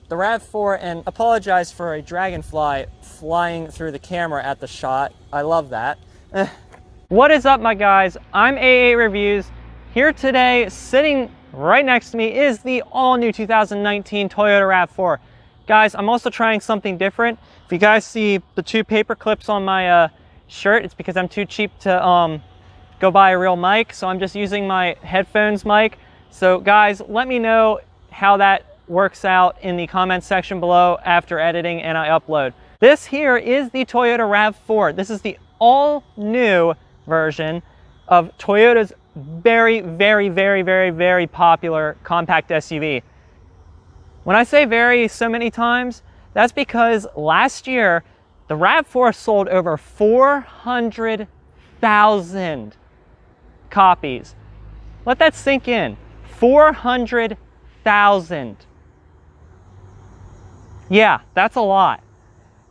the RAV4, and apologize for a dragonfly flying through the camera at the shot. I love that. What is up, my guys? I'm AA Reviews. Here today, sitting right next to me, is the all-new 2019 Toyota RAV4. Guys, I'm also trying something different. If you guys see the two paper clips on my shirt, it's because I'm too cheap to go buy a real mic, so I'm just using my headphones mic. So guys, let me know how that works out in the comments section below after editing and I upload. This here is the Toyota RAV4. This is the all-new version of Toyota's very popular compact SUV. When I say very so many times, that's because last year the RAV4 sold over 400,000 copies. Let that sink in. 400,000. Yeah, that's a lot.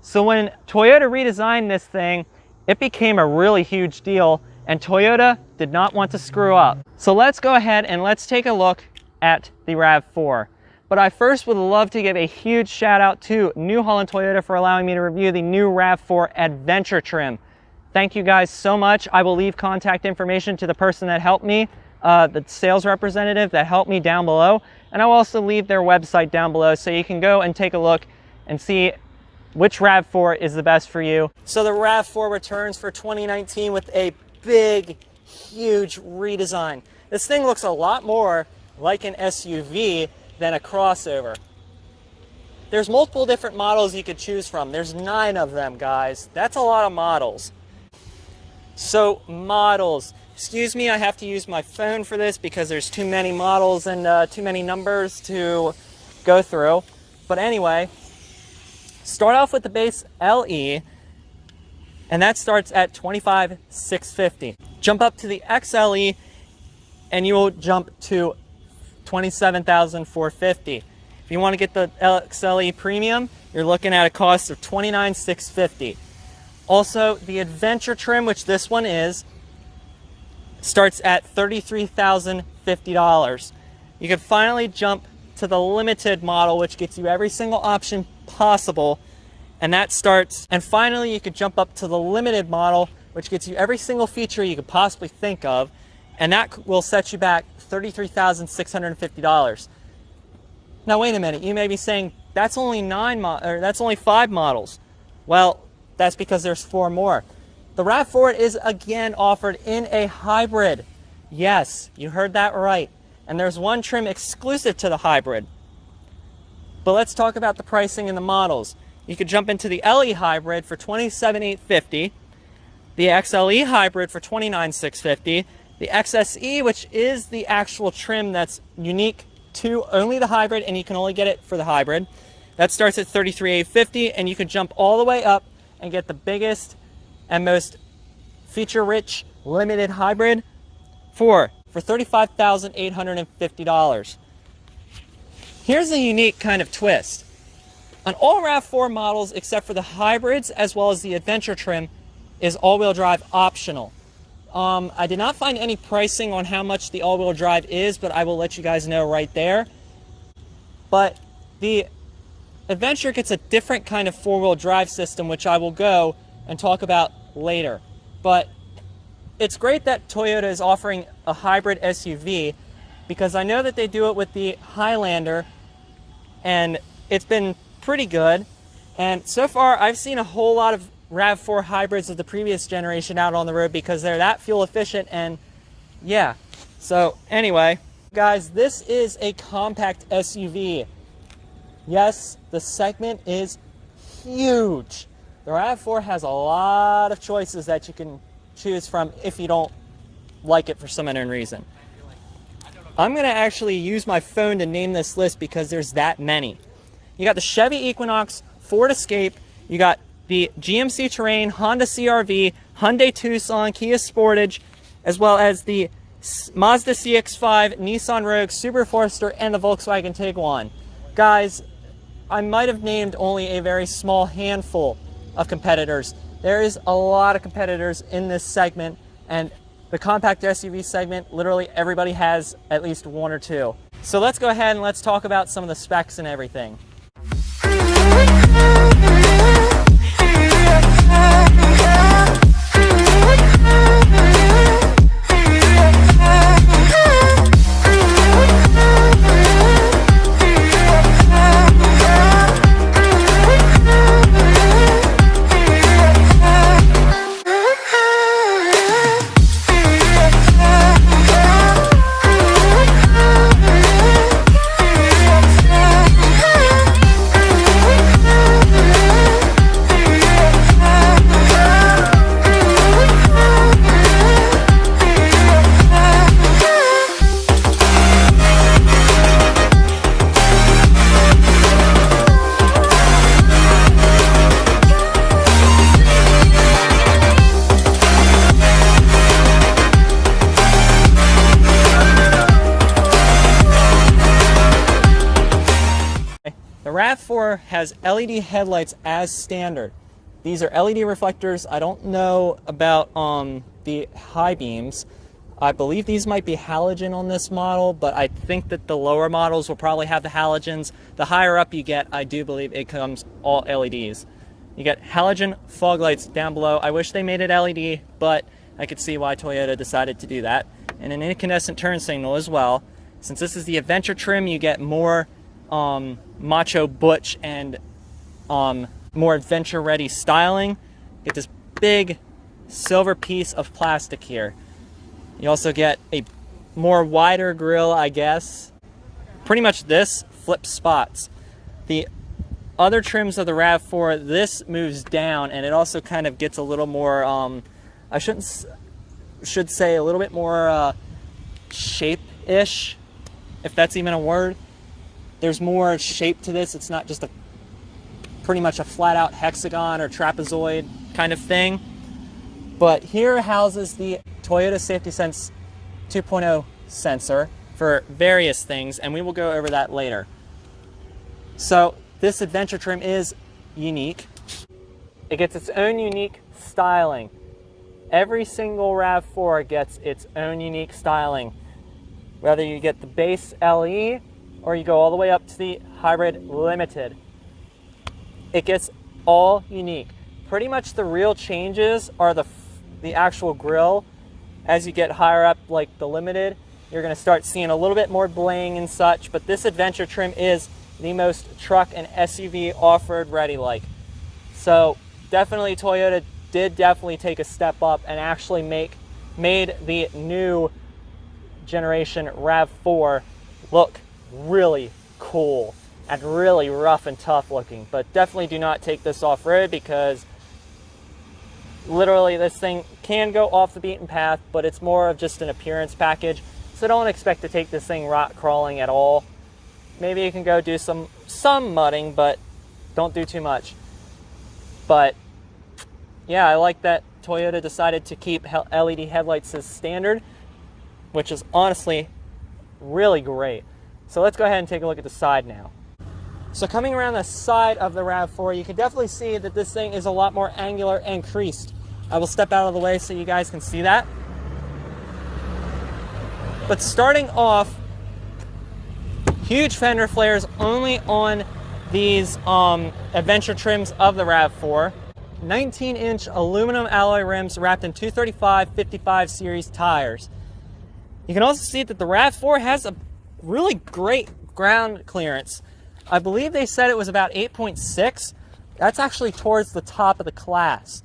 So when Toyota redesigned this thing, it became a really huge deal, and Toyota did not want to screw up. So let's go ahead and let's take a look at the RAV4. But I first would love to give a huge shout out to New Holland Toyota for allowing me to review the new RAV4 Adventure trim. Thank you guys so much. I will leave contact information to the person that helped me, the sales representative that helped me, down below. And I'll also leave their website down below so you can go and take a look and see which RAV4 is the best for you. So the RAV4 returns for 2019 with a big, huge redesign. This thing looks a lot more like an SUV than a crossover. There's multiple different models you could choose from. There's 9 of them, guys. That's a lot of models. So models. Excuse me, I have to use my phone for this because there's too many models and too many numbers to go through. But anyway, start off with the base LE, and that starts at $25,650. Jump up to the XLE, and you will jump to $27,450. If you want to get the XLE Premium, you're looking at a cost of $29,650. Also, the Adventure trim, which this one is, starts at $33,050. You can finally jump to the Limited model, which gets you every single option possible, and that starts, and finally you could jump up to the Limited model, which gets you every single feature you could possibly think of, and that will set you back $33,650. Now wait a minute, you may be saying that's only 5 models. Well, that's because there's 4 more. The RAV4 is again offered in a hybrid. Yes, you heard that right. And there's one trim exclusive to the hybrid. But let's talk about the pricing and the models. You could jump into the LE hybrid for $27,850, the XLE hybrid for $29,650, the XSE, which is the actual trim that's unique to only the hybrid, and you can only get it for the hybrid. That starts at $33,850, and you can jump all the way up and get the biggest and most feature-rich limited hybrid for $35,850. Here's a unique kind of twist. On all RAV4 models except for the hybrids as well as the Adventure trim is all-wheel drive optional. I did not find any pricing on how much the all-wheel drive is, but I will let you guys know right there. But the Adventure gets a different kind of four-wheel drive system, which I will go and talk about later. But it's great that Toyota is offering a hybrid SUV, because I know that they do it with the Highlander, and it's been pretty good. And so far, I've seen a whole lot of RAV4 hybrids of the previous generation out on the road because they're that fuel efficient, and yeah. So anyway, guys, this is a compact SUV. Yes, the segment is huge. The RAV4 has a lot of choices that you can choose from if you don't like it for some unknown reason. I'm going to actually use my phone to name this list because there's that many. You got the Chevy Equinox, Ford Escape, you got the GMC Terrain, Honda CR-V, Hyundai Tucson, Kia Sportage, as well as the Mazda CX-5, Nissan Rogue, Subaru Forester, and the Volkswagen Tiguan. Guys, I might have named only a very small handful of competitors. There is a lot of competitors in this segment, and the compact SUV segment, literally everybody has at least one or two. So let's go ahead and let's talk about some of the specs and everything. RAV4 has LED headlights as standard. These are LED reflectors. I don't know about the high beams. I believe these might be halogen on this model, but I think that the lower models will probably have the halogens. The higher up you get, I do believe it comes all LEDs. You get halogen fog lights down below. I wish they made it LED, but I could see why Toyota decided to do that. And an incandescent turn signal as well. Since this is the Adventure trim, you get more macho butch and more adventure ready styling. Get this big silver piece of plastic here. You also get a more wider grille, I guess. Pretty much this flips spots. The other trims of the RAV4, this moves down, and it also kind of gets a little more, I should say a little bit more shape-ish, if that's even a word. There's more shape to this. It's not just pretty much a flat-out hexagon or trapezoid kind of thing. But here houses the Toyota Safety Sense 2.0 sensor for various things, and we will go over that later. So this Adventure trim is unique. It gets its own unique styling. Every single RAV4 gets its own unique styling. Whether you get the base LE or you go all the way up to the Hybrid Limited. It gets all unique. Pretty much the real changes are the actual grille. As you get higher up, like the Limited, you're going to start seeing a little bit more bling and such, but this Adventure trim is the most truck and SUV off-road ready like. So definitely Toyota did definitely take a step up and actually made the new generation RAV4 look really cool and really rough and tough looking. But definitely do not take this off-road, because literally this thing can go off the beaten path, but it's more of just an appearance package. So don't expect to take this thing rock crawling at all. Maybe you can go do some mudding, but don't do too much. But yeah, I like that Toyota decided to keep LED headlights as standard, which is honestly really great. So let's go ahead and take a look at the side now. So coming around the side of the RAV4, you can definitely see that this thing is a lot more angular and creased. I will step out of the way so you guys can see that. But starting off, huge fender flares only on these Adventure trims of the RAV4. 19-inch aluminum alloy rims wrapped in 235/55 series tires. You can also see that the RAV4 has a really great ground clearance. I believe they said it was about 8.6. That's actually towards the top of the class.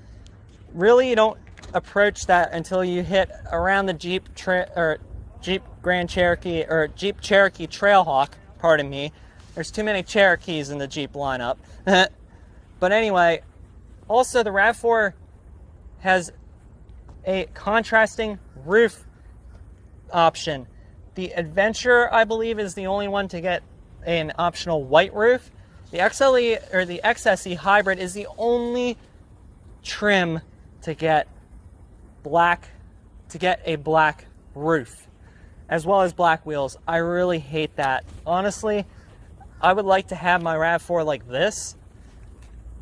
Really, you don't approach that until you hit around the Jeep Grand Cherokee or Jeep Cherokee Trailhawk. Pardon me. There's too many Cherokees in the Jeep lineup. But anyway, also the RAV4 has a contrasting roof option. The Adventure, I believe, is the only one to get an optional white roof. The XLE or the XSE Hybrid is the only trim to get a black roof, as well as black wheels. I really hate that. Honestly, I would like to have my RAV4 like this,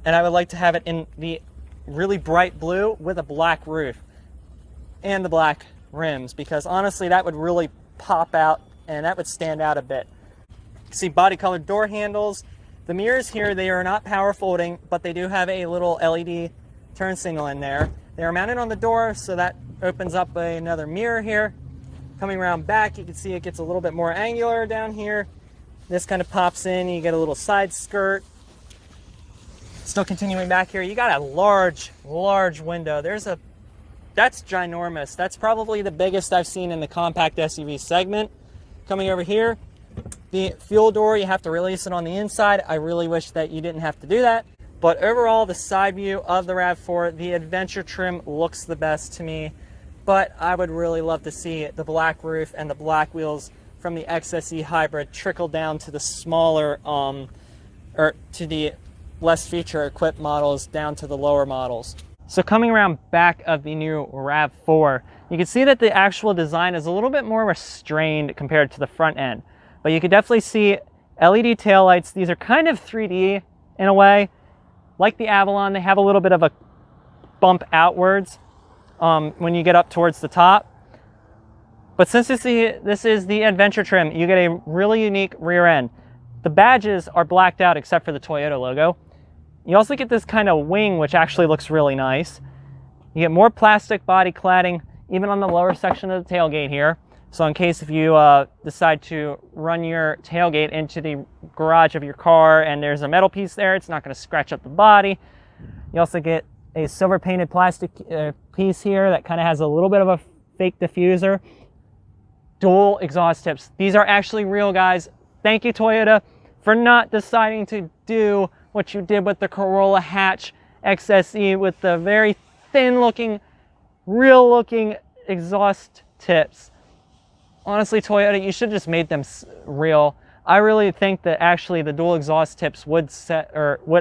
and I would like to have it in the really bright blue with a black roof and the black rims, because honestly that would really pop out and that would stand out a bit. You see body colored door handles. The mirrors here, they are not power folding, but they do have a little LED turn signal in there. They are mounted on the door, so that opens up another mirror here. Coming around back, you can see it gets a little bit more angular down here. This kind of pops in, you get a little side skirt. Still continuing back here, you got a large window. That's ginormous. That's probably the biggest I've seen in the compact SUV segment. Coming over here, the fuel door, you have to release it on the inside. I really wish that you didn't have to do that. But overall, the side view of the RAV4, the Adventure trim looks the best to me. But I would really love to see the black roof and the black wheels from the XSE Hybrid trickle down to the smaller, or to the less feature-equipped models down to the lower models. So coming around back of the new RAV4, you can see that the actual design is a little bit more restrained compared to the front end. But you can definitely see LED taillights. These are kind of 3D in a way. Like the Avalon, they have a little bit of a bump outwards when you get up towards the top. But since this is the Adventure trim, you get a really unique rear end. The badges are blacked out except for the Toyota logo. You also get this kind of wing, which actually looks really nice. You get more plastic body cladding, even on the lower section of the tailgate here. So in case if you decide to run your tailgate into the garage of your car and there's a metal piece there, it's not going to scratch up the body. You also get a silver painted plastic piece here that kind of has a little bit of a fake diffuser. Dual exhaust tips. These are actually real, guys. Thank you, Toyota, for not deciding to do what you did with the Corolla hatch XSE with the very thin looking, real looking exhaust tips. Honestly, Toyota, you should have just made them real. I really think that actually the dual exhaust tips would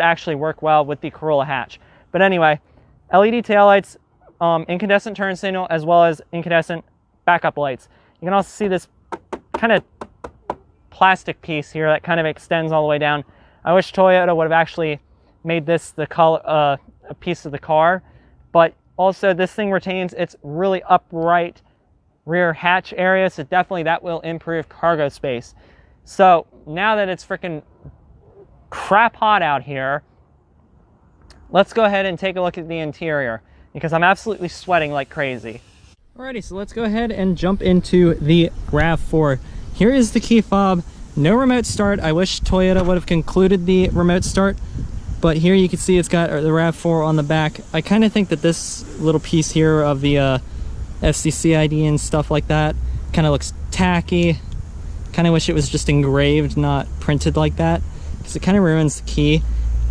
actually work well with the Corolla hatch. But anyway, LED taillights, incandescent turn signal, as well as incandescent backup lights. You can also see this kind of plastic piece here that kind of extends all the way down. I wish Toyota would have actually made this the color, a piece of the car, but also this thing retains its really upright rear hatch area, so definitely that will improve cargo space. So now that it's freaking crap hot out here, let's go ahead and take a look at the interior because I'm absolutely sweating like crazy. Alrighty, so let's go ahead and jump into the RAV4. Here is the key fob. No remote start. I wish Toyota would have concluded the remote start, but here you can see it's got the RAV4 on the back. I kind of think that this little piece here of the FCC ID and stuff like that kind of looks tacky. Kind of wish it was just engraved, not printed like that, because it kind of ruins the key.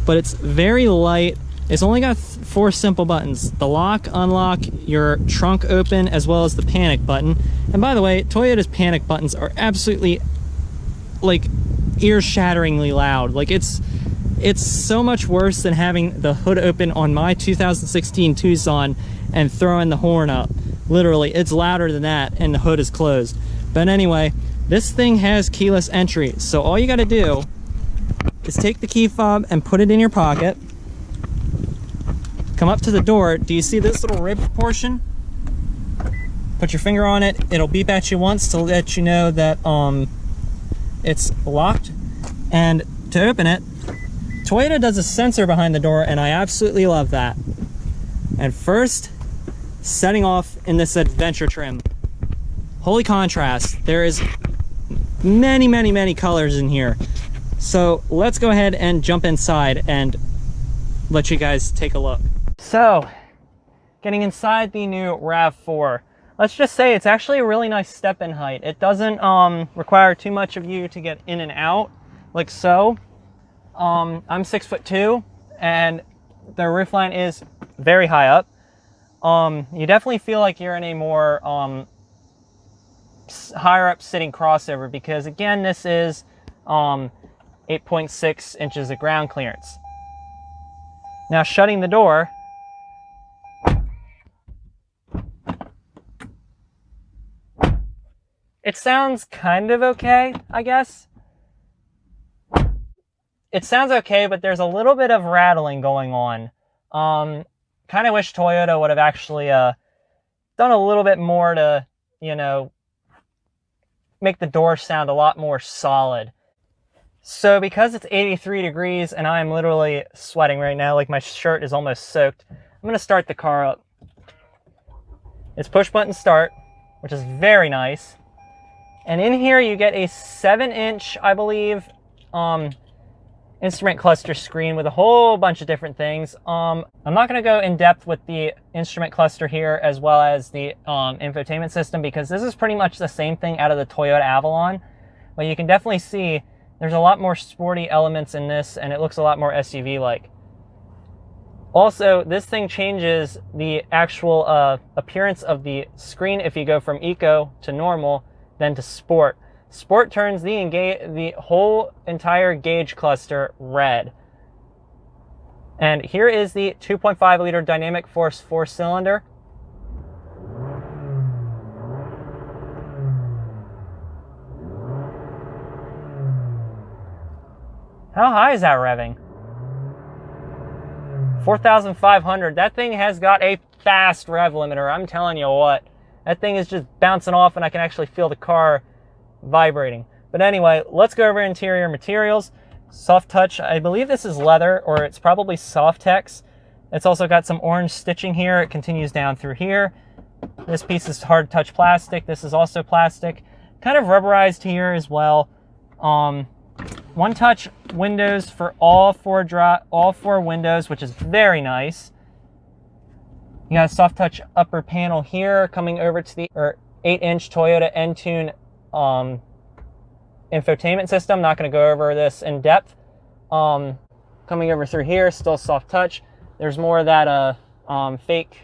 But it's very light. It's only got 4 simple buttons: the lock, unlock, your trunk open, as well as the panic button. And by the way, Toyota's panic buttons are absolutely like ear-shatteringly loud. Like it's so much worse than having the hood open on my 2016 Tucson and throwing the horn up. Literally, it's louder than that and the hood is closed. But anyway, this thing has keyless entry, so all you got to do is take the key fob and put it in your pocket. Come up to the door. Do you see this little ribbed portion? Put your finger on it. It'll beep at you once to let you know that it's locked. And to open it, Toyota does a sensor behind the door, and I absolutely love that. And first, setting off in this Adventure trim. Holy contrast. There is many colors in here. So let's go ahead and jump inside and let you guys take a look. So, getting inside the new RAV4. Let's just say it's actually a really nice step in height. It doesn't require too much of you to get in and out, like so. I'm 6'2", and the roofline is very high up. You definitely feel like you're in a more higher up sitting crossover because, again, this is 8.6 inches of ground clearance. Now, shutting the door, it sounds kind of okay, I guess. It sounds okay, but there's a little bit of rattling going on. Kind of wish Toyota would have actually done a little bit more to, you know, make the door sound a lot more solid. So because it's 83 degrees and I'm literally sweating right now, like my shirt is almost soaked, I'm going to start the car up. It's push button start, which is very nice. And in here you get a 7-inch, I believe, instrument cluster screen with a whole bunch of different things. I'm not going to go in depth with the instrument cluster here as well as the infotainment system because this is pretty much the same thing out of the Toyota Avalon. But you can definitely see there's a lot more sporty elements in this and it looks a lot more SUV-like. Also, this thing changes the actual appearance of the screen if you go from Eco to normal, then to Sport. Sport turns the whole entire gauge cluster red. And here is the 2.5 liter dynamic force 4-cylinder. How high is that revving? 4,500. That thing has got a fast rev limiter. I'm telling you what. That thing is just bouncing off, and I can actually feel the car vibrating. But anyway, let's go over interior materials. Soft touch. I believe this is leather, or it's probably Softex. It's also got some orange stitching here. It continues down through here. This piece is hard touch plastic. This is also plastic. Kind of rubberized here as well. One touch windows for all four windows, which is very nice. You got a soft touch upper panel here coming over to the 8-inch Toyota Entune infotainment system. Not going to go over this in depth. Coming over through here, still soft touch. There's more of that fake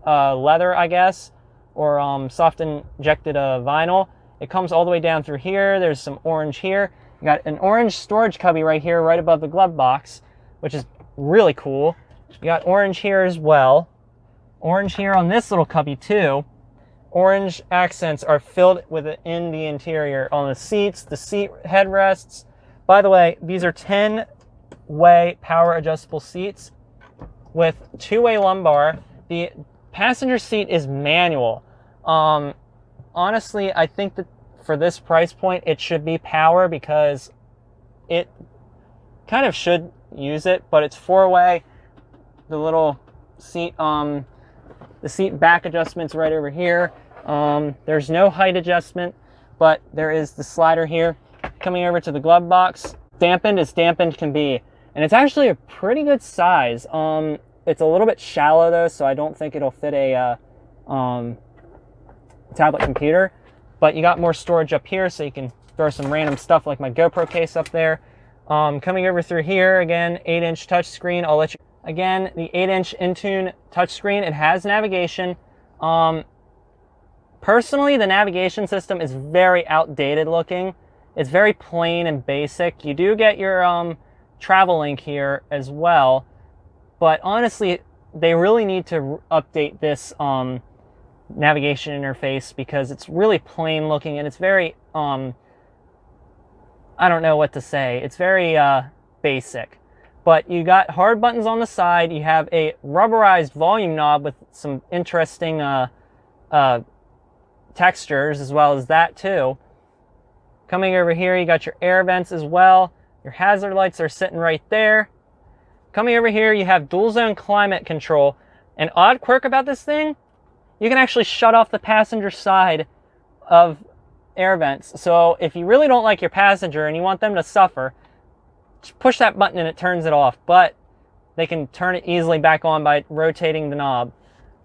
leather, I guess, or soft injected vinyl. It comes all the way down through here. There's some orange here. You got an orange storage cubby right here, right above the glove box, which is really cool. You got orange here as well. Orange here on this little cubby too. Orange accents are filled within the interior on the seats, the seat headrests. By the way, these are 10-way power adjustable seats with 2-way lumbar. The passenger seat is manual. Honestly, I think that for this price point, it should be power because it kind of should use it, but it's 4-way. The little seat, the seat back adjustment's right over here. There's no height adjustment, but there is the slider here. Coming over to the glove box, dampened as dampened can be, and it's actually a pretty good size. It's a little bit shallow though, so I don't think it'll fit a tablet computer. But you got more storage up here, so you can throw some random stuff like my GoPro case up there. Coming over through here, again, 8-inch touchscreen. I'll let you... Again, the 8-inch Entune touchscreen. It has navigation. Personally, the navigation system is very outdated looking. It's very plain and basic. You do get your travel link here as well. But honestly, they really need to update this navigation interface because it's really plain looking and it's very I don't know what to say. It's very basic. But you got hard buttons on the side. You have a rubberized volume knob with some interesting textures as well as that too. Coming over here, you got your air vents as well. Your hazard lights are sitting right there. Coming over here, you have dual zone climate control. An odd quirk about this thing, you can actually shut off the passenger side of air vents. So if you really don't like your passenger and you want them to suffer, just push that button and it turns it off. But they can turn it easily back on by rotating the knob.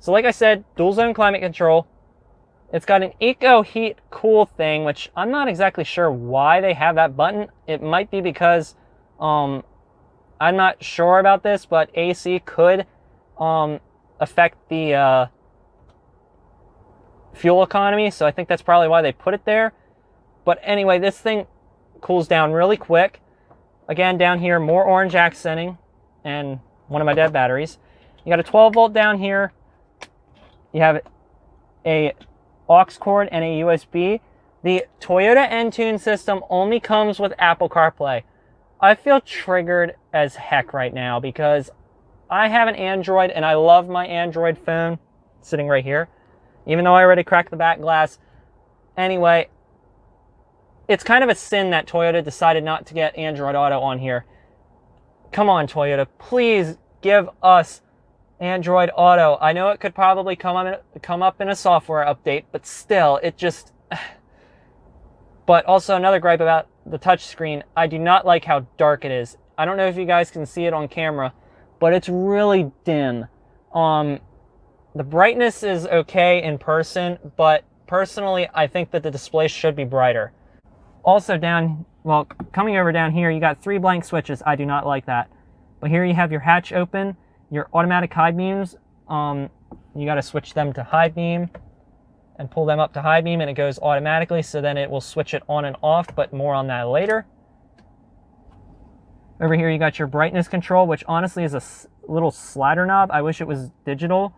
So like I said, dual zone climate control. It's got an eco heat cool thing, which I'm not exactly sure why they have that button. It might be because I'm not sure about this, but AC could affect the fuel economy, so I think that's probably why they put it there. But anyway, this thing cools down really quick. Again, down here, more orange accenting and one of my dead batteries. You got a 12 volt down here. You have a aux cord and a USB. The Toyota Entune system only comes with Apple CarPlay. I feel triggered as heck right now because I have an Android and I love my Android phone sitting right here. Even though I already cracked the back glass. Anyway, it's kind of a sin that Toyota decided not to get Android Auto on here. Come on, Toyota. Please give us Android Auto. I know it could probably come up in a software update, but still, it just... But also another gripe about the touchscreen, I do not like how dark it is. I don't know if you guys can see it on camera, but it's really dim. The brightness is okay in person, but personally, I think that the display should be brighter. Also coming over down here, you got 3 blank switches. I do not like that. But here you have your hatch open, your automatic high beams. You got to switch them to high beam and pull them up to high beam, and it goes automatically, so then it will switch it on and off, but more on that later. Over here, you got your brightness control, which honestly is a little slider knob. I wish it was digital.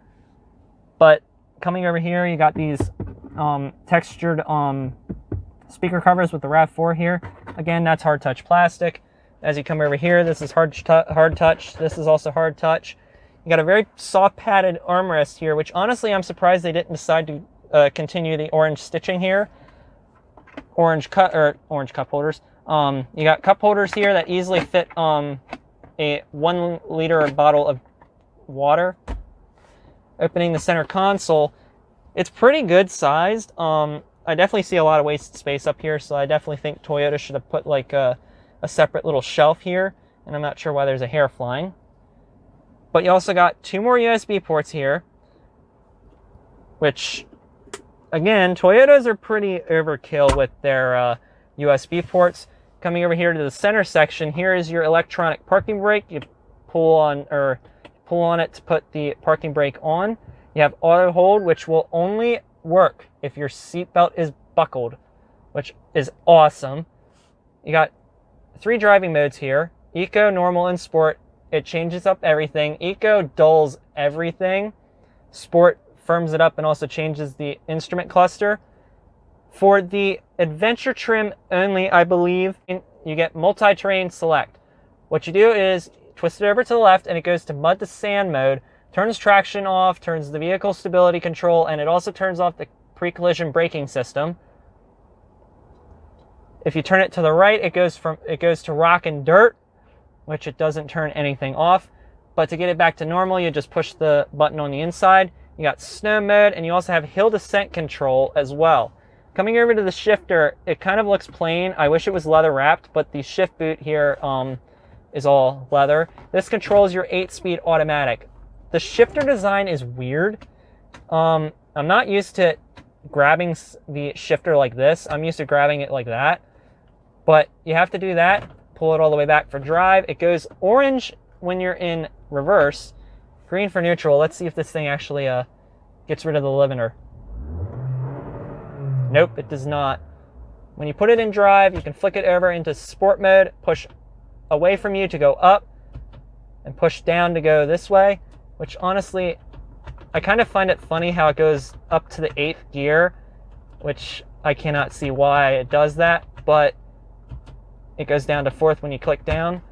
But coming over here, you got these textured speaker covers with the RAV4 here. Again, that's hard touch plastic. As you come over here, this is hard touch. This is also hard touch. You got a very soft padded armrest here, which honestly I'm surprised they didn't decide to continue the orange stitching here. Orange cup holders. You got cup holders here that easily fit a 1 liter bottle of water. Opening the center console, it's pretty good sized. I definitely see a lot of waste space up here, so I definitely think Toyota should have put like a separate little shelf here, and I'm not sure why there's a hair flying. But you also got 2 more USB ports here, which, again, Toyotas are pretty overkill with their USB ports. Coming over here to the center section, here is your electronic parking brake. You pull on it to put the parking brake on. You have auto hold, which will only work if your seatbelt is buckled, which is awesome. You got 3 driving modes here: Eco, Normal, and Sport. It changes up everything. Eco dulls everything. Sport firms it up and also changes the instrument cluster. For the Adventure trim only, I believe, you get multi-terrain select. What you do is twist it over to the left and it goes to mud to sand mode, turns traction off, turns the vehicle stability control, and it also turns off the pre-collision braking system. If you turn it to the right, it goes to rock and dirt, which it doesn't turn anything off. But to get it back to normal, you just push the button on the inside. You got snow mode, and you also have hill descent control as well. Coming over to the shifter, it kind of looks plain. I wish it was leather wrapped, but the shift boot here is all leather. This controls your 8-speed automatic. The shifter design is weird. I'm not used to grabbing the shifter like this. I'm used to grabbing it like that. But you have to do that. Pull it all the way back for drive. It goes orange when you're in reverse, green for neutral. Let's see if this thing actually gets rid of the limiter. Nope, it does not. When you put it in drive, you can flick it over into sport mode, push away from you to go up, and push down to go this way, which honestly, I kind of find it funny how it goes up to the 8th gear, which I cannot see why it does that, but it goes down to 4th when you click down.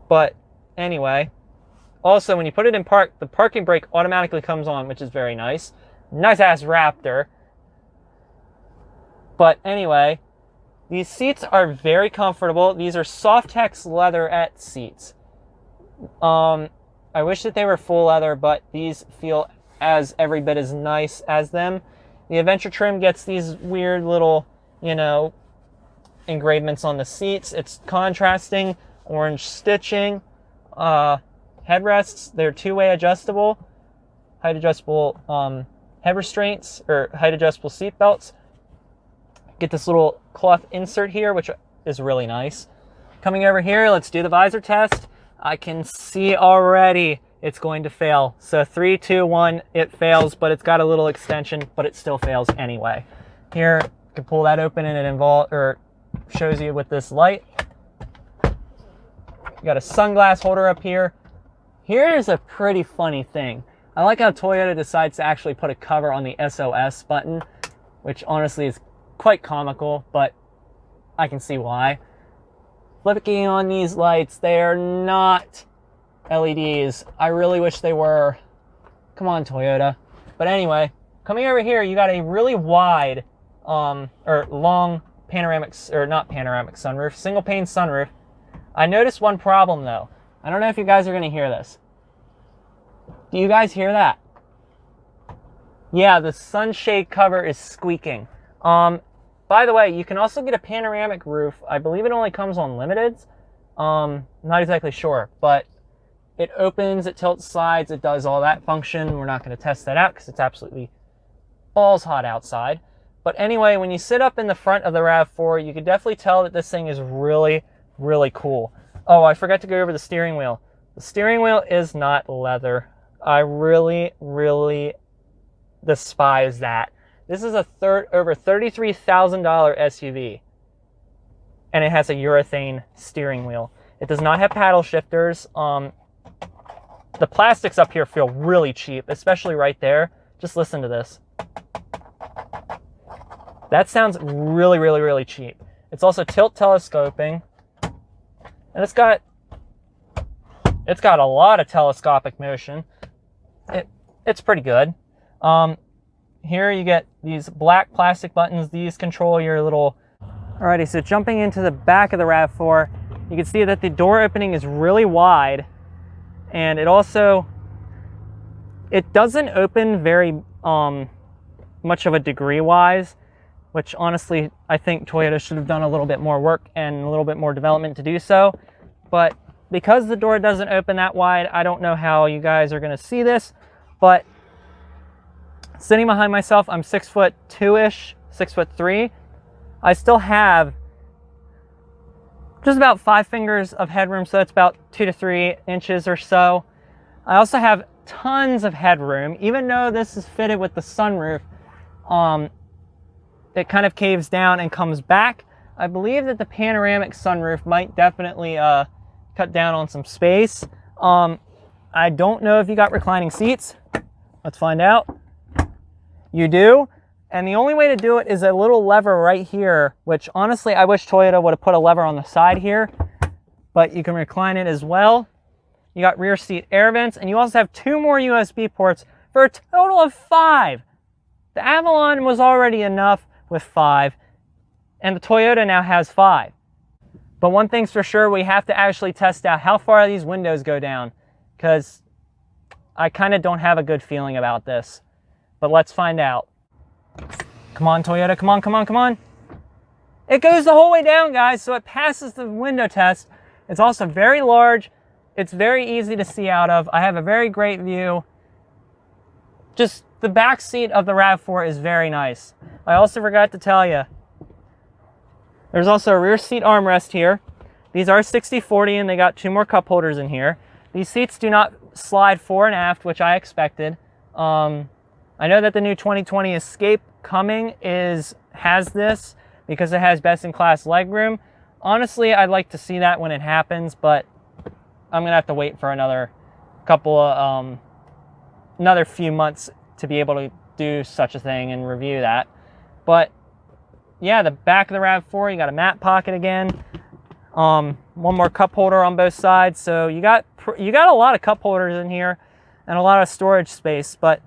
But anyway, also when you put it in park, the parking brake automatically comes on, which is very nice. Nice ass Raptor. But anyway, these seats are very comfortable. These are Softex leatherette seats. I wish that they were full leather, but these feel as every bit as nice as them. The Adventure trim gets these weird little, engravements on the seats. It's contrasting, orange stitching. Headrests, they're 2-way adjustable. Height adjustable head restraints, or height adjustable seat belts. Get this little cloth insert here, which is really nice. Coming over here, let's do the visor test. I can see already it's going to fail. So 3, 2, 1, it fails, but it's got a little extension, but it still fails anyway. Here, you can pull that open and it shows you with this light. You got a sunglass holder up here. Here's a pretty funny thing. I like how Toyota decides to actually put a cover on the SOS button, which honestly is quite comical, but I can see why. Flicking on these lights, they are not LEDs. I really wish they were. Come on, Toyota. But anyway, coming over here, you got a really wide, or long panoramic, or not panoramic sunroof, single pane sunroof. I noticed one problem though. I don't know if you guys are going to hear this. Do you guys hear that? Yeah, the sunshade cover is squeaking. By the way, you can also get a panoramic roof. I believe it only comes on limiteds. Not exactly sure, but it opens, it tilts sides, it does all that function. We're not going to test that out because it's absolutely balls hot outside. But anyway, when you sit up in the front of the RAV4, you can definitely tell that this thing is really, really cool. Oh, I forgot to go over the steering wheel. The steering wheel is not leather. I really, really despise that. This is a over $33,000 SUV, and it has a urethane steering wheel. It does not have paddle shifters. The plastics up here feel really cheap, especially right there. Just listen to this. That sounds really, really, really cheap. It's also tilt telescoping. And it's got a lot of telescopic motion. It's pretty good. Here you get these black plastic buttons. These control your little... Alrighty, so jumping into the back of the RAV4, you can see that the door opening is really wide, and it doesn't open very much of a degree-wise, which honestly I think Toyota should have done a little bit more work and a little bit more development to do so. But because the door doesn't open that wide, I don't know how you guys are going to see this, but sitting behind myself, I'm 6'2"-ish, 6'3". I still have just about 5 fingers of headroom, so that's about 2 to 3 inches or so. I also have tons of headroom, even though this is fitted with the sunroof. It kind of caves down and comes back. I believe that the panoramic sunroof might definitely cut down on some space. I don't know if you got reclining seats. Let's find out. You do. And the only way to do it is a little lever right here, which honestly, I wish Toyota would have put a lever on the side here, but you can recline it as well. You got rear seat air vents, and you also have 2 more USB ports for a total of 5. The Avalon was already enough with 5, and the Toyota now has 5. But one thing's for sure, we have to actually test out how far these windows go down, because I kind of don't have a good feeling about this. But let's find out. Come on, Toyota, come on, come on, come on. It goes the whole way down, guys, so it passes the window test. It's also very large. It's very easy to see out of. I have a very great view. Just the back seat of the RAV4 is very nice. I also forgot to tell you, there's also a rear seat armrest here. These are 60/40 and they got 2 more cup holders in here. These seats do not slide fore and aft, which I expected. I know that the new 2020 Escape coming has this because it has best-in-class legroom. Honestly, I'd like to see that when it happens, but I'm gonna have to wait for another few months to be able to do such a thing and review that. But yeah, the back of the RAV4, you got a mat pocket again. One more cup holder on both sides, so you got a lot of cup holders in here and a lot of storage space. But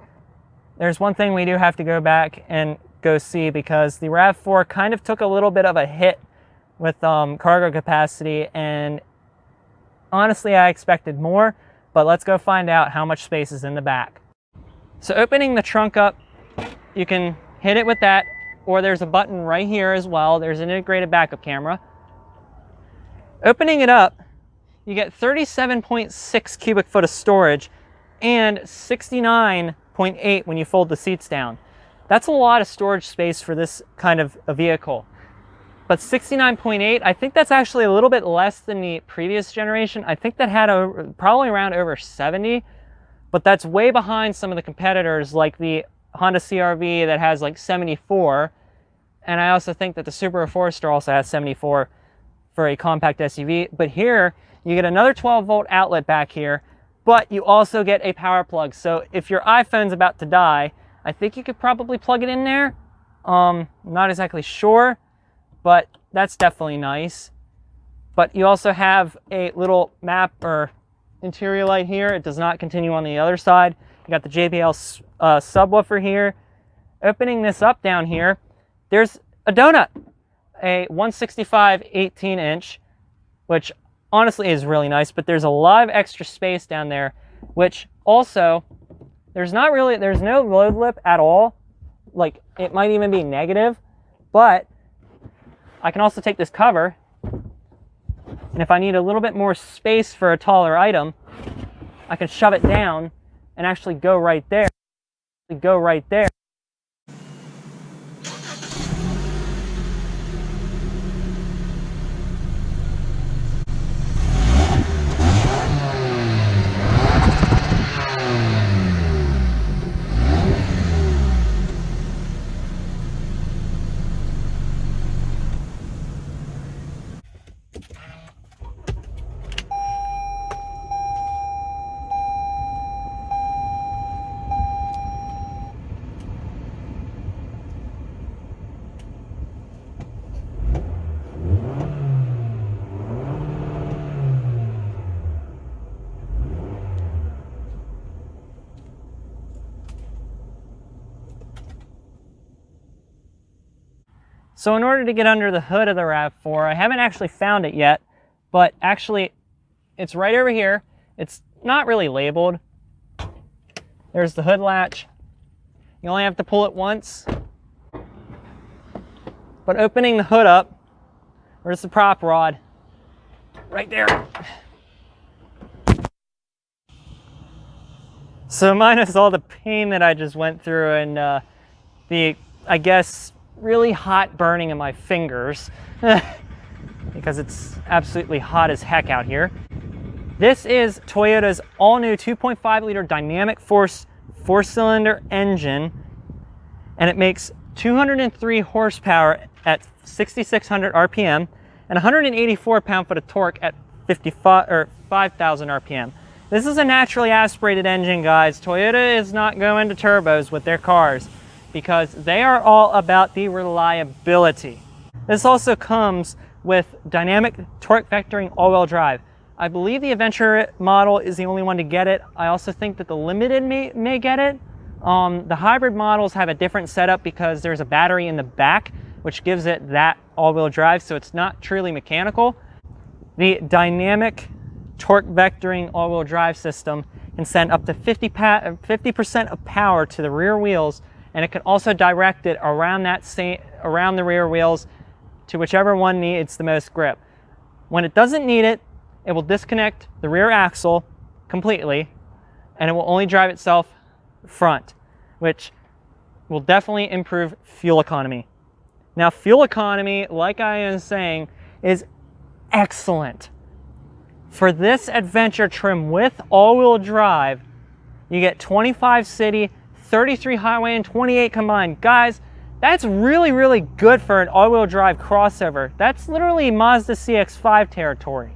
there's one thing we do have to go back and go see, because the RAV4 kind of took a little bit of a hit with cargo capacity, and honestly I expected more, but let's go find out how much space is in the back. So opening the trunk up, you can hit it with that, or there's a button right here as well. There's an integrated backup camera. Opening it up, you get 37.6 cubic foot of storage and 69.8 when you fold the seats down. That's a lot of storage space for this kind of a vehicle. But 69.8, I think that's actually a little bit less than the previous generation. I think that had probably around over 70, but that's way behind some of the competitors like the Honda CR-V that has like 74. And I also think that the Subaru Forester also has 74 for a compact SUV. But here, you get another 12-volt outlet back here, but you also get a power plug. So if your iPhone's about to die, I think you could probably plug it in there. Not exactly sure, but that's definitely nice. But you also have a little map or interior light here. It does not continue on the other side. You got the JBL subwoofer here. Opening this up down here, there's a donut, a 165 18-inch, which honestly is really nice, but there's a lot of extra space down there, which also, there's no load lip at all. Like, it might even be negative, but I can also take this cover, and if I need a little bit more space for a taller item, I can shove it down and actually go right there. So in order to get under the hood of the RAV4, I haven't actually found it yet, but actually it's right over here. It's not really labeled. There's the hood latch. You only have to pull it once. But opening the hood up, where's the prop rod? Right there. So minus all the pain that I just went through and the, I guess, really hot burning in my fingers because it's absolutely hot as heck out here. This is Toyota's all-new 2.5 liter dynamic force 4-cylinder engine, and it makes 203 horsepower at 6,600 RPM and 184 pound-foot of torque at 5,000 RPM. This is a naturally aspirated engine, guys. Toyota is not going to turbos with their cars because they are all about the reliability. This also comes with dynamic torque vectoring all-wheel drive. I believe the Adventure model is the only one to get it. I also think that the Limited may get it. The hybrid models have a different setup because there's a battery in the back, which gives it that all-wheel drive, so it's not truly mechanical. The dynamic torque vectoring all-wheel drive system can send up to 50% of power to the rear wheels, and it can also direct it around the rear wheels to whichever one needs the most grip. When it doesn't need it, it will disconnect the rear axle completely, and it will only drive itself front, which will definitely improve fuel economy. Now, fuel economy, like I am saying, is excellent. For this Adventure trim with all-wheel drive, you get 25 city, 33 highway, and 28 combined. Guys, that's really, really good for an all-wheel drive crossover. That's literally Mazda CX-5 territory.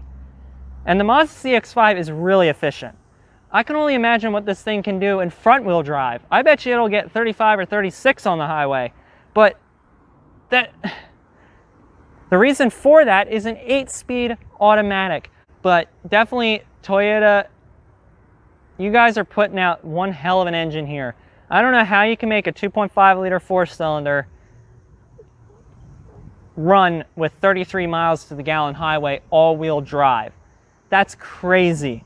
And the Mazda CX-5 is really efficient. I can only imagine what this thing can do in front-wheel drive. I bet you it'll get 35 or 36 on the highway. But the reason for that is an 8-speed automatic. But definitely Toyota, you guys are putting out one hell of an engine here. I don't know how you can make a 2.5 liter 4-cylinder run with 33 miles to the gallon highway all-wheel drive. That's crazy.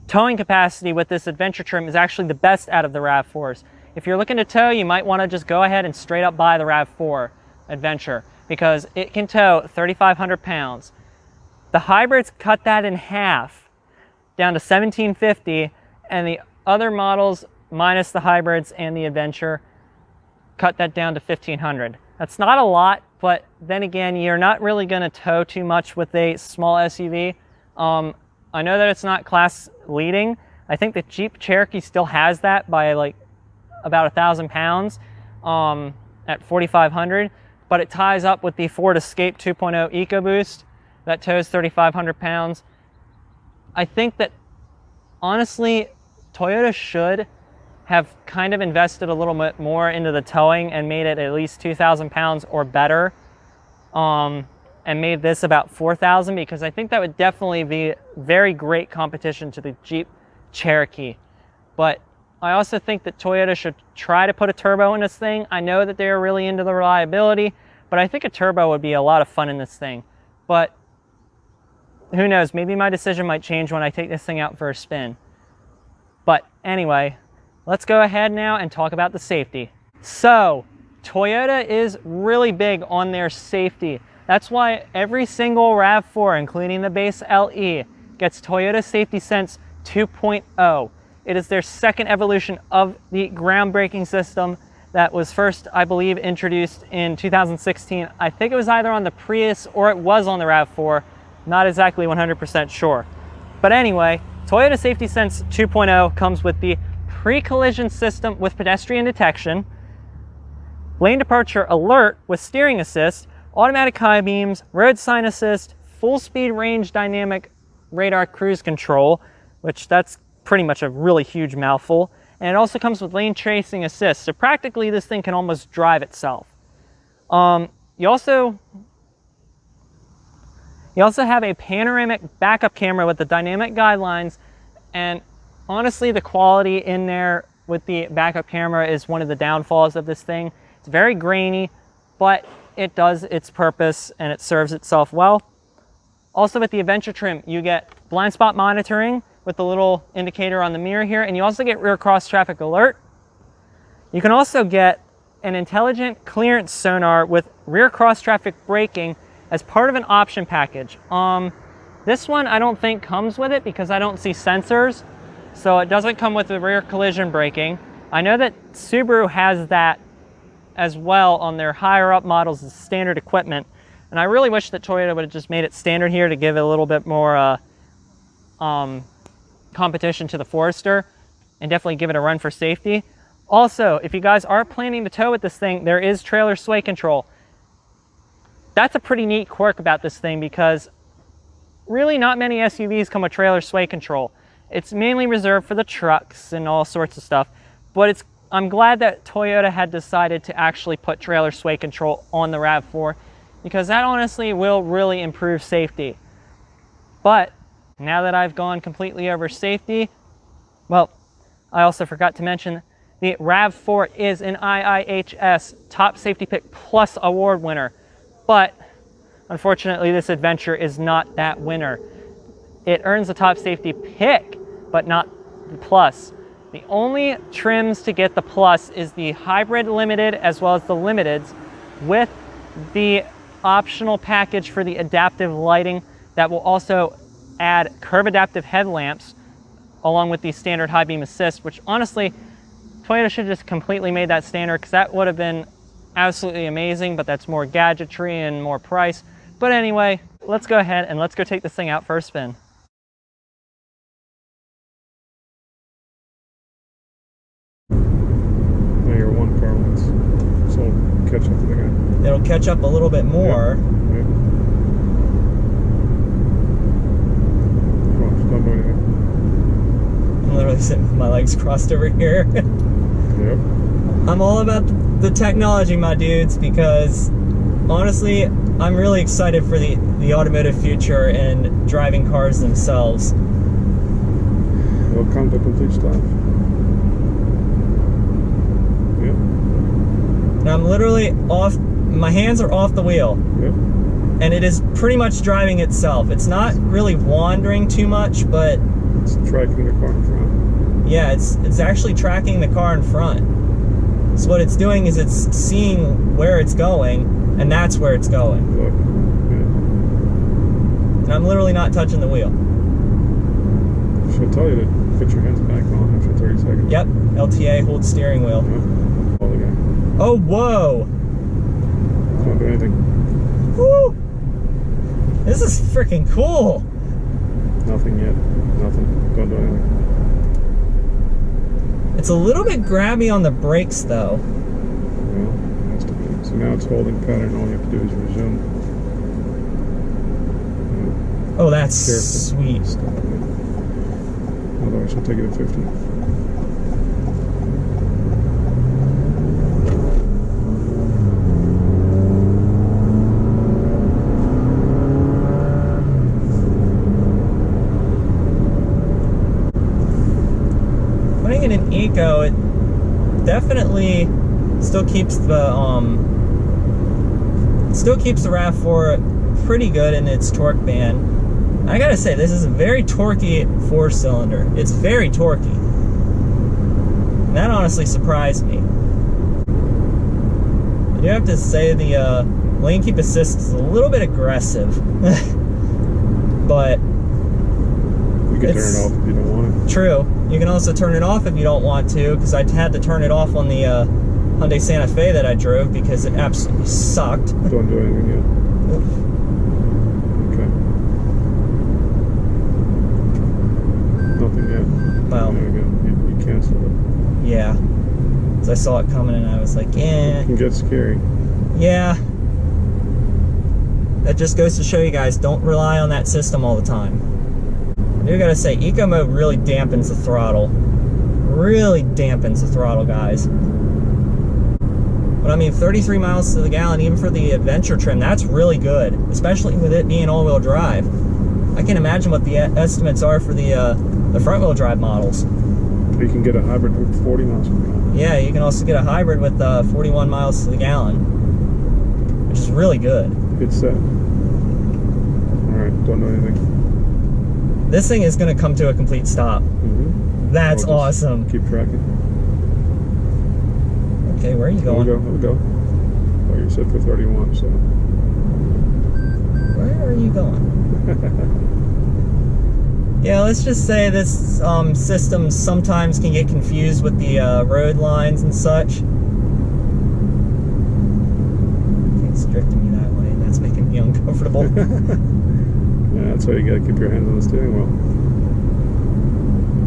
Towing capacity with this Adventure trim is actually the best out of the RAV4s. If you're looking to tow, you might want to just go ahead and straight up buy the RAV4 Adventure because it can tow 3,500 pounds. The hybrids cut that in half down to 1,750, and the other models, minus the hybrids and the Adventure, cut that down to 1,500. That's not a lot, but then again, you're not really going to tow too much with a small SUV. I know that it's not class leading. I think the Jeep Cherokee still has that by like about 1,000 pounds at 4,500, but it ties up with the Ford Escape 2.0 EcoBoost that tows 3,500 pounds. I think that honestly, Toyota should have kind of invested a little bit more into the towing and made it at least 2,000 pounds or better. And made this about 4,000, because I think that would definitely be very great competition to the Jeep Cherokee. But I also think that Toyota should try to put a turbo in this thing. I know that they're really into the reliability, but I think a turbo would be a lot of fun in this thing. But who knows, maybe my decision might change when I take this thing out for a spin. But anyway, let's go ahead now and talk about the safety. So, Toyota is really big on their safety. That's why every single RAV4, including the base LE, gets Toyota Safety Sense 2.0. It is their second evolution of the groundbreaking system that was first, I believe, introduced in 2016. I think it was either on the Prius or it was on the RAV4. Not exactly 100% sure. But anyway, Toyota Safety Sense 2.0 comes with the pre-collision system with pedestrian detection, lane departure alert with steering assist, automatic high beams, road sign assist, full speed range dynamic radar cruise control, which that's pretty much a really huge mouthful. And it also comes with lane tracing assist. So practically this thing can almost drive itself. You also have a panoramic backup camera with the dynamic guidelines, and honestly the quality in there with the backup camera is one of the downfalls of this thing. It's very grainy, but it does its purpose and it serves itself well. Also with the Adventure trim, you get blind spot monitoring with the little indicator on the mirror here, and you also get rear cross traffic alert. You can also get an intelligent clearance sonar with rear cross traffic braking as part of an option package. This one I don't think comes with it because I don't see sensors, so it doesn't come with the rear collision braking. I know that Subaru has that as well on their higher up models as standard equipment, and I really wish that Toyota would have just made it standard here to give it a little bit more competition to the Forester and definitely give it a run for safety. Also, if you guys are planning to tow with this thing, there is trailer sway control. That's a pretty neat quirk about this thing because really not many SUVs come with trailer sway control. It's mainly reserved for the trucks and all sorts of stuff, but I'm glad that Toyota had decided to actually put trailer sway control on the RAV4 because that honestly will really improve safety. But now that I've gone completely over safety, well, I also forgot to mention the RAV4 is an IIHS Top Safety Pick Plus award winner, but unfortunately this Adventure is not that winner. It earns a Top Safety Pick, but not the Plus. The only trims to get the Plus is the Hybrid Limited as well as the Limiteds with the optional package for the adaptive lighting that will also add curve adaptive headlamps along with the standard high beam assist, which honestly Toyota should have just completely made that standard because that would have been absolutely amazing, but that's more gadgetry and more price. But anyway, let's go ahead and let's go take this thing out for a spin. Now you're one car length, so it'll catch up to the guy. It'll catch up a little bit more. Yep. Yep. Come on, just don't do anything. I'm literally sitting with my legs crossed over here. Yep. I'm all about the technology, my dudes, because honestly, I'm really excited for the automotive future and driving cars themselves. It'll come to complete stop. Yep. And I'm literally off, my hands are off the wheel. Yep. And it is pretty much driving itself. It's not really wandering too much, but it's tracking the car in front. Yeah, it's actually tracking the car in front. So what it's doing is it's seeing where it's going, and that's where it's going. Look. Yeah. And I'm literally not touching the wheel. She'll tell you to put your hands back on after 30 seconds. Yep, LTA, hold steering wheel. Yeah. Hold again. Oh, whoa! Don't do anything. Woo! This is freaking cool! Nothing yet. Nothing. Don't do anything. It's a little bit grabby on the brakes, though. Well, it has to be. So now it's holding pattern. All you have to do is resume. Oh, that's Careful. sweet. Stop it. Otherwise, she'll take it at 50. Putting it in eco, it definitely still keeps the RAV4 pretty good in its torque band. I gotta say, this is a very torquey 4-cylinder. It's very torquey. And that honestly surprised me. I do have to say the lane keep assist is a little bit aggressive, but You can turn it off if you don't want it. true. You can also turn it off if you don't want to, because I had to turn it off on the Hyundai Santa Fe that I drove because it absolutely sucked. Don't do anything yet. Okay. Nothing yet. Well, There we go. You canceled it. yeah. So I saw it coming and I was like, It can get scary. yeah. That just goes to show you guys, don't rely on that system all the time. I do gotta say, eco mode really dampens the throttle. Really dampens the throttle, guys. But I mean, 33 miles to the gallon, even for the Adventure trim, that's really good. Especially with it being all-wheel drive. I can't imagine what the estimates are for the front-wheel drive models. You can get a hybrid with 40 miles per gallon. Yeah, you can also get a hybrid with 41 miles to the gallon, which is really good. Good set. Alright, don't know anything. This thing is going to come to a complete stop. Mm-hmm. That's awesome. Keep tracking. Okay, where are you going? Here we go. Oh, you're set for 31, so. Where are you going? Yeah, let's just say this system sometimes can get confused with the road lines and such. It's drifting me that way, and that's making me uncomfortable. Yeah, that's why you gotta keep your hands on the steering wheel.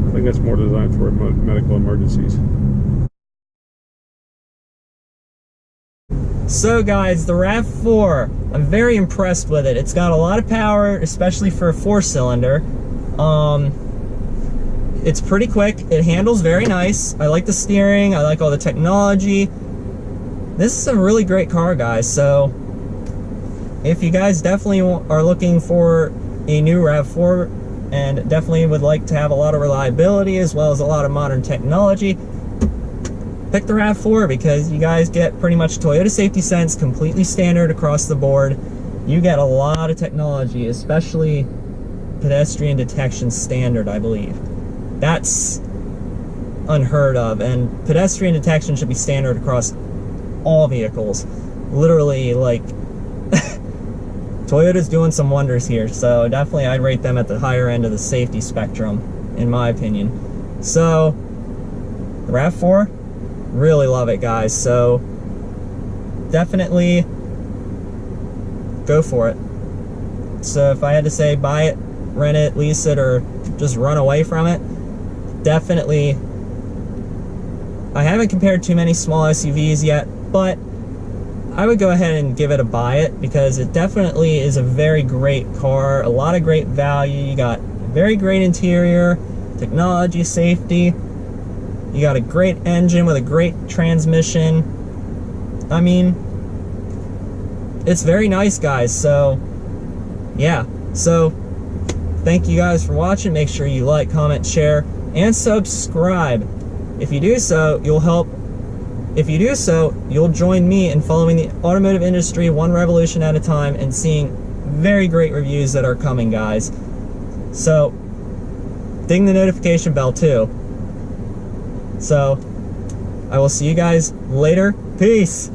I think that's more designed for medical emergencies. So guys, the RAV4, I'm very impressed with it. It's got a lot of power, especially for a 4-cylinder. It's pretty quick. It handles very nice. I like the steering. I like all the technology. This is a really great car, guys. So if you guys definitely are looking for a new RAV4 and definitely would like to have a lot of reliability as well as a lot of modern technology, pick the RAV4 because you guys get pretty much Toyota Safety Sense, completely standard across the board. You get a lot of technology, especially pedestrian detection standard, I believe. That's unheard of, and pedestrian detection should be standard across all vehicles. Literally, like, Toyota's doing some wonders here, so definitely I'd rate them at the higher end of the safety spectrum, in my opinion. So, the RAV4, really love it, guys, so definitely go for it. So if I had to say buy it, rent it, lease it, or just run away from it, definitely. I haven't compared too many small SUVs yet, but I would go ahead and give it a buy it because it definitely is a very great car, a lot of great value. You got very great interior, technology, safety. You got a great engine with a great transmission. I mean, it's very nice, guys. So yeah, so thank you guys for watching. Make sure you like, comment, share, and subscribe. If you do so, you'll join me in following the automotive industry one revolution at a time and seeing very great reviews that are coming, guys. So ding the notification bell too. So I will see you guys later. Peace.